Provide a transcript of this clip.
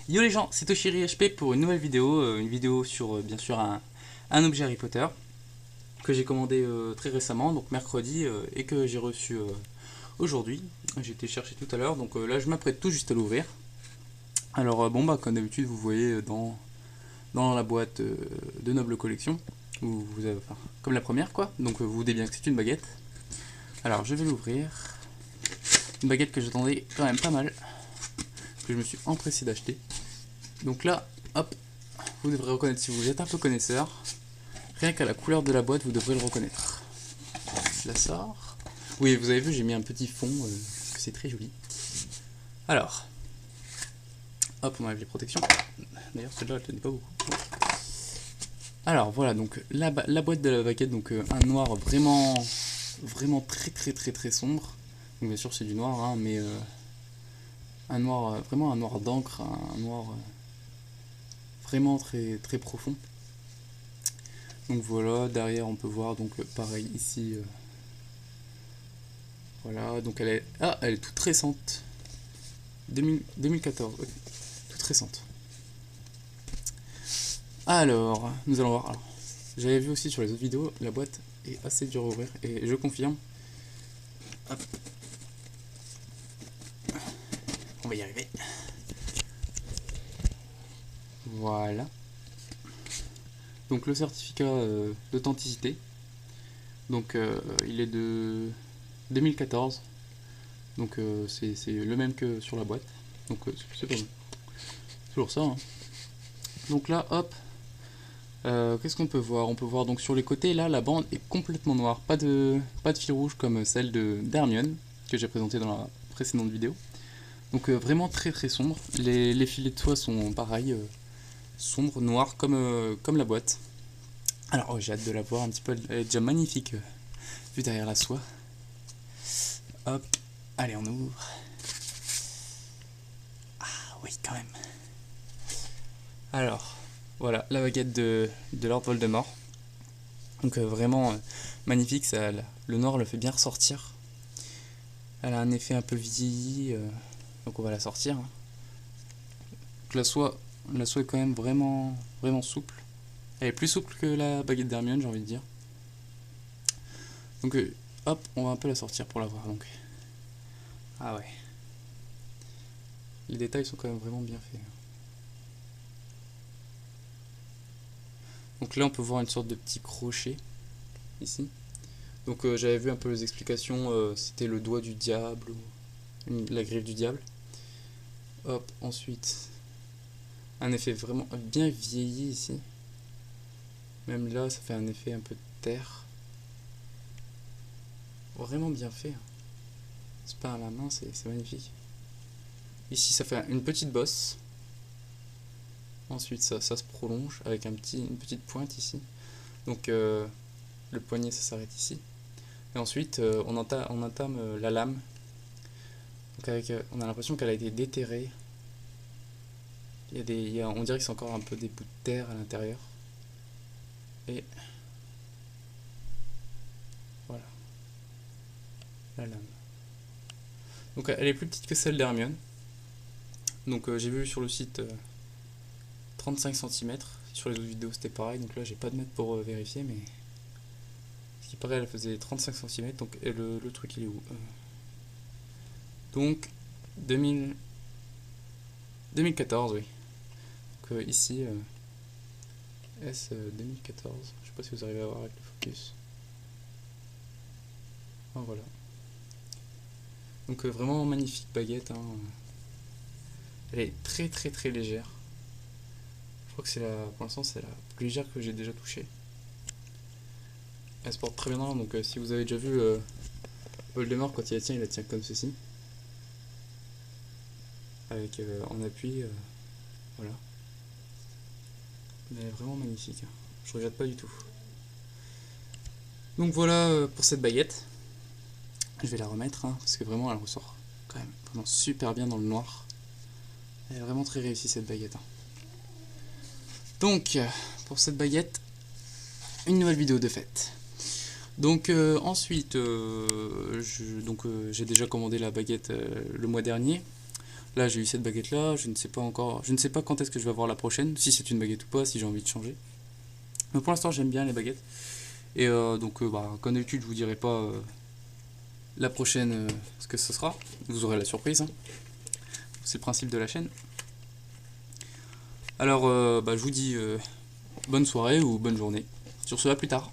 Yo les gens, c'est Toshiri HP pour une nouvelle vidéo, une vidéo sur bien sûr un objet Harry Potter que j'ai commandé très récemment, donc mercredi, et que j'ai reçu aujourd'hui. J'ai été chercher tout à l'heure, donc là je m'apprête tout juste à l'ouvrir. Alors bon bah comme d'habitude vous voyez dans la boîte de Noble Collection, où vous avez, enfin, comme la première quoi, donc vous vous doutez bien que c'est une baguette. Alors je vais l'ouvrir, une baguette que j'attendais quand même pas mal, que je me suis empressé d'acheter. Donc là, hop, vous devrez reconnaître si vous êtes un peu connaisseur. Rien qu'à la couleur de la boîte, vous devrez le reconnaître. Je la sors. Oui, vous avez vu, j'ai mis un petit fond, parce que c'est très joli. Alors, hop, on enlève les protections. D'ailleurs, celle-là, elle tenait pas beaucoup. Alors, voilà, donc la boîte de la baguette, donc un noir vraiment très sombre. Donc bien sûr, c'est du noir, hein, mais un noir, vraiment un noir d'encre, un noir vraiment très profond. Donc voilà, derrière on peut voir donc pareil ici. Voilà, donc elle est toute récente. 2014, ok, toute récente. Alors, nous allons voir. Alors, j'avais vu aussi sur les autres vidéos, la boîte est assez dure à ouvrir et je confirme. Hop. On va y arriver. Voilà. Donc le certificat d'authenticité. Donc il est de 2014. Donc c'est le même que sur la boîte. Donc c'est pas mal. Toujours ça. Hein. Donc là, hop. Qu'est-ce qu'on peut voir? On peut voir donc sur les côtés, là, la bande est complètement noire. Pas de fil rouge comme celle d'Hermione, que j'ai présentée dans la précédente vidéo. Donc vraiment très sombre. Les filets de soie sont pareils, sombres, noirs, comme la boîte. Alors j'ai hâte de la voir un petit peu, elle est déjà magnifique, vue derrière la soie. Hop, allez on ouvre. Ah oui quand même. Alors, voilà, la baguette de Lord Voldemort. Donc vraiment magnifique, le noir le fait bien ressortir. Elle a un effet un peu vieilli, donc on va la sortir. Donc la soie est quand même vraiment souple. Elle est plus souple que la baguette d'Hermione, j'ai envie de dire. Donc hop, on va un peu la sortir pour la voir. Donc. Ah ouais. Les détails sont quand même vraiment bien faits. Donc là on peut voir une sorte de petit crochet ici. Donc j'avais vu un peu les explications, c'était le doigt du diable ou la griffe du diable. Hop, ensuite un effet vraiment bien vieilli ici. Même là ça fait un effet un peu de terre. Vraiment bien fait. C'est pas à la main, c'est magnifique. Ici ça fait une petite bosse. Ensuite ça se prolonge avec une petite pointe ici. Donc le poignet ça s'arrête ici. Et ensuite on entame la lame. Donc on a l'impression qu'elle a été déterrée. On dirait que c'est encore un peu des bouts de terre à l'intérieur. Et voilà la lame. Donc elle est plus petite que celle d'Hermione. Donc j'ai vu sur le site 35 cm. Sur les autres vidéos c'était pareil. Donc là j'ai pas de mètre pour vérifier, mais ce qui paraît elle faisait 35 cm. Donc et le truc il est où Donc 2014 oui. Donc ici S 2014. Je sais pas si vous arrivez à voir avec le focus. Oh, voilà. Donc vraiment magnifique baguette. Hein. Elle est très légère. Je crois que pour l'instant c'est la plus légère que j'ai déjà touchée. Elle se porte très bien dans la main, donc si vous avez déjà vu Voldemort quand il la tient comme ceci. Avec en appui, voilà. Elle est vraiment magnifique. Hein. Je regrette pas du tout. Donc voilà pour cette baguette. Je vais la remettre, hein, parce que vraiment elle ressort quand même vraiment super bien dans le noir. Elle est vraiment très réussie cette baguette. Hein. Donc pour cette baguette, une nouvelle vidéo de fête. Donc ensuite, j'ai déjà commandé la baguette le mois dernier. Là j'ai eu cette baguette là, je ne sais pas encore, je ne sais pas quand est-ce que je vais avoir la prochaine, si c'est une baguette ou pas, si j'ai envie de changer. Mais pour l'instant j'aime bien les baguettes. Et donc comme d'habitude je vous dirai pas la prochaine ce que ce sera. Vous aurez la surprise, hein. C'est le principe de la chaîne. Alors je vous dis bonne soirée ou bonne journée. Sur ce, à plus tard.